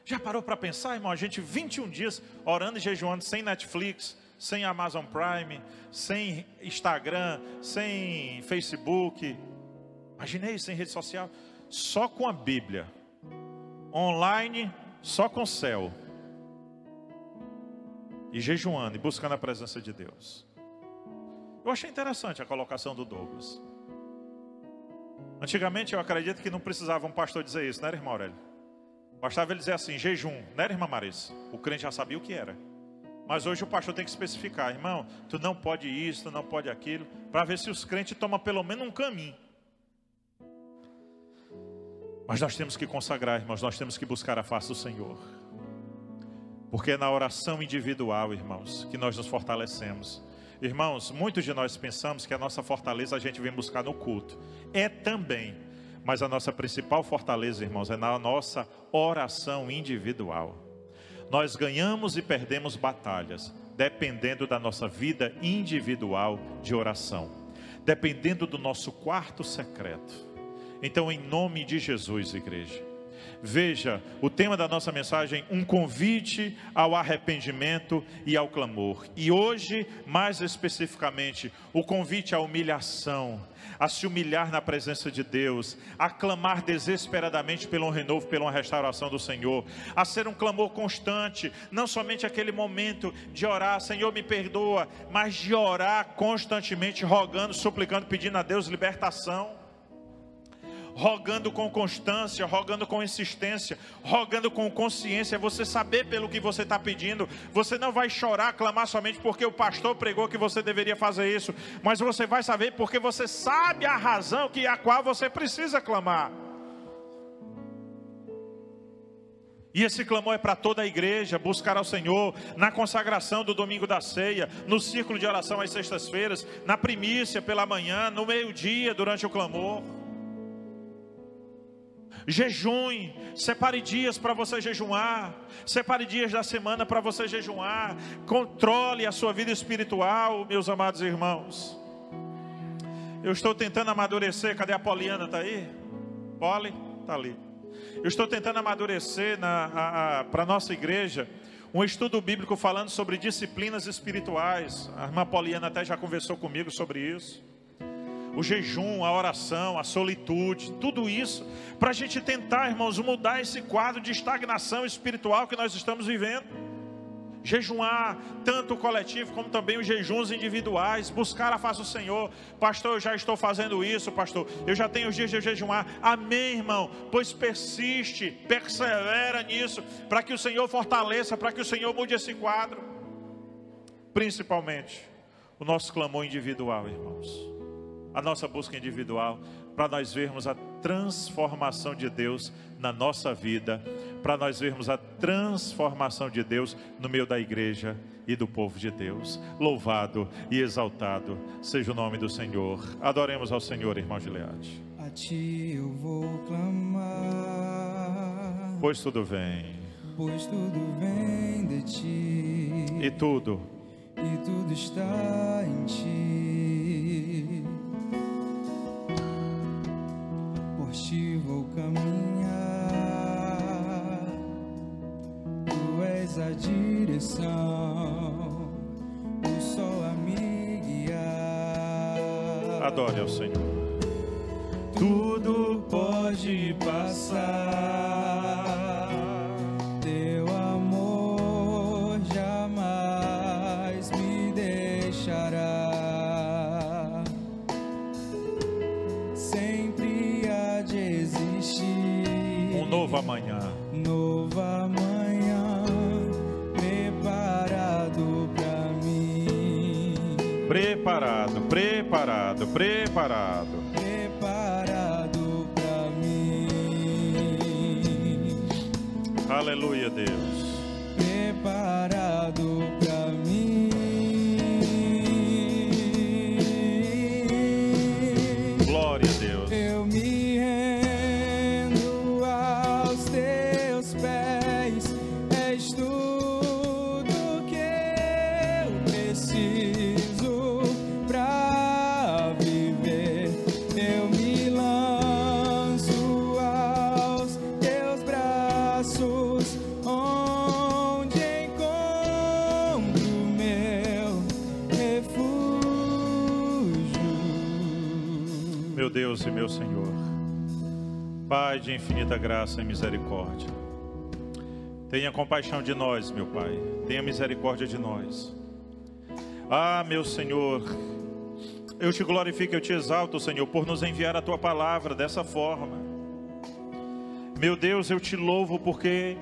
Já parou para pensar, irmão? A gente 21 dias orando e jejuando sem Netflix, sem Amazon Prime, sem Instagram, sem Facebook. Imaginei, sem rede social. Só com a Bíblia. Online, só com o céu. E jejuando e buscando a presença de Deus. Eu achei interessante a colocação do Douglas. Antigamente eu acredito que não precisava um pastor dizer isso, não era, irmão Aurélio? Bastava ele dizer assim, jejum, não era, irmã Marisa? O crente já sabia o que era. Mas hoje o pastor tem que especificar, irmão, tu não pode isso, tu não pode aquilo, para ver se os crentes tomam pelo menos um caminho. Mas nós temos que consagrar, irmãos, nós temos que buscar a face do Senhor. Porque é na oração individual, irmãos, que nós nos fortalecemos. Irmãos, muitos de nós pensamos que a nossa fortaleza a gente vem buscar no culto. É também. Mas a nossa principal fortaleza, irmãos, é na nossa oração individual. Nós ganhamos e perdemos batalhas, dependendo da nossa vida individual de oração. Dependendo do nosso quarto secreto. Então, em nome de Jesus, igreja. Veja, o tema da nossa mensagem, um convite ao arrependimento e ao clamor. E hoje, mais especificamente, o convite à humilhação, a se humilhar na presença de Deus, a clamar desesperadamente pelo renovo, pela restauração do Senhor, a ser um clamor constante, não somente aquele momento de orar, Senhor me perdoa, mas de orar constantemente, rogando, suplicando, pedindo a Deus libertação. Rogando com constância, rogando com insistência, rogando com consciência, você saber pelo que você está pedindo. Você não vai chorar, clamar somente porque o pastor pregou que você deveria fazer isso, mas você vai saber porque você sabe a razão a qual você precisa clamar. E esse clamor é para toda a igreja, buscar ao Senhor, na consagração do domingo da ceia, no círculo de oração às sextas-feiras, na primícia pela manhã, no meio-dia durante o clamor. Jejum, separe dias para você jejuar, separe dias da semana para você jejuar, controle a sua vida espiritual, meus amados irmãos. Eu estou tentando amadurecer, cadê a Poliana, está aí? Poli, está ali. Eu estou tentando amadurecer para a nossa igreja, um estudo bíblico falando sobre disciplinas espirituais. A irmã Poliana até já conversou comigo sobre isso. O jejum, a oração, a solitude, tudo isso, para a gente tentar, irmãos, mudar esse quadro de estagnação espiritual que nós estamos vivendo. Jejuar, tanto o coletivo como também os jejuns individuais, buscar a face do Senhor. Pastor, eu já estou fazendo isso, pastor, eu já tenho os dias de jejuar. Amém, irmão, pois persiste, persevera nisso, para que o Senhor fortaleça, para que o Senhor mude esse quadro. Principalmente, o nosso clamor individual, irmãos. A nossa busca individual, para nós vermos a transformação de Deus na nossa vida, para nós vermos a transformação de Deus no meio da igreja e do povo de Deus. Louvado e exaltado seja o nome do Senhor. Adoremos ao Senhor, irmão Gileade. A ti eu vou clamar, Pois tudo vem de ti, e tudo está em ti. caminhar, tu és a direção, o sol a me guiar. Adore ao Senhor. Tudo pode passar, teu amor jamais me deixará. Sempre há de existir Um novo amanhã. novo amanhã preparado pra mim. Preparado, preparado, preparado. Preparado pra mim. Aleluia, Deus. Preparado pra mim. Glória a Deus. Eu me rendo aos teus pés, és tudo que eu preciso pra viver. Eu me lanço aos teus braços, onde encontro meu refúgio. Meu Deus e meu Senhor, Pai de infinita graça e misericórdia, tenha compaixão de nós, meu Pai, tenha misericórdia de nós. Ah, meu Senhor, eu te glorifico, eu te exalto, Senhor, por nos enviar a Tua palavra dessa forma. Meu Deus, eu te louvo porque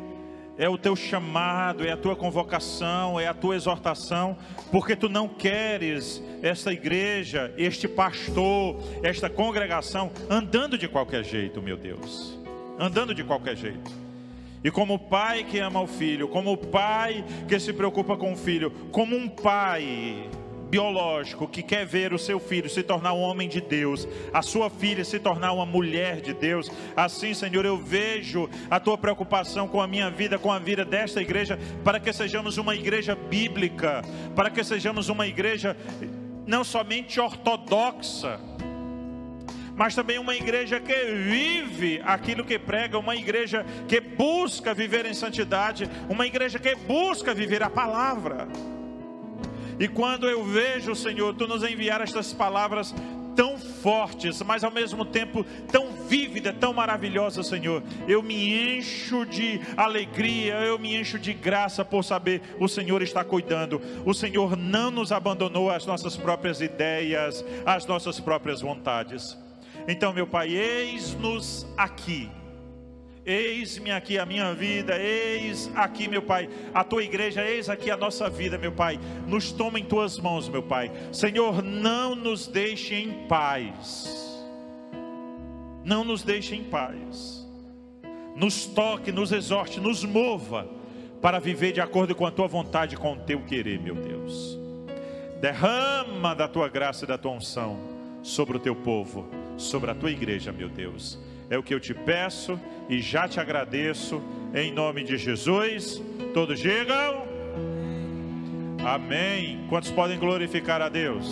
é o Teu chamado, é a Tua convocação, é a Tua exortação, porque Tu não queres esta igreja, este pastor, esta congregação andando de qualquer jeito, meu Deus, andando de qualquer jeito. E como pai que ama o filho, como pai que se preocupa com o filho, como um pai biológico que quer ver o seu filho se tornar um homem de Deus, a sua filha se tornar uma mulher de Deus, assim, Senhor, eu vejo a Tua preocupação com a minha vida, com a vida desta igreja, para que sejamos uma igreja bíblica, para que sejamos uma igreja não somente ortodoxa, mas também uma igreja que vive aquilo que prega, uma igreja que busca viver em santidade, uma igreja que busca viver a palavra. E quando eu vejo, Senhor, Tu nos enviar estas palavras tão fortes, mas ao mesmo tempo tão vívida, tão maravilhosa, Senhor, eu me encho de alegria, eu me encho de graça por saber o Senhor está cuidando, o Senhor não nos abandonou às nossas próprias ideias, às nossas próprias vontades. Então, meu Pai, eis-nos aqui. Eis-me aqui a minha vida, eis aqui, meu Pai, a Tua igreja, eis aqui a nossa vida, meu Pai. Nos toma em Tuas mãos, meu Pai. Senhor, não nos deixe em paz. Não nos deixe em paz. Nos toque, nos exorte, nos mova para viver de acordo com a Tua vontade, com o Teu querer, meu Deus. Derrama da Tua graça e da Tua unção sobre o Teu povo, sobre a Tua igreja, meu Deus. É o que eu te peço e já te agradeço, em nome de Jesus. Todos digam amém. Quantos podem glorificar a Deus?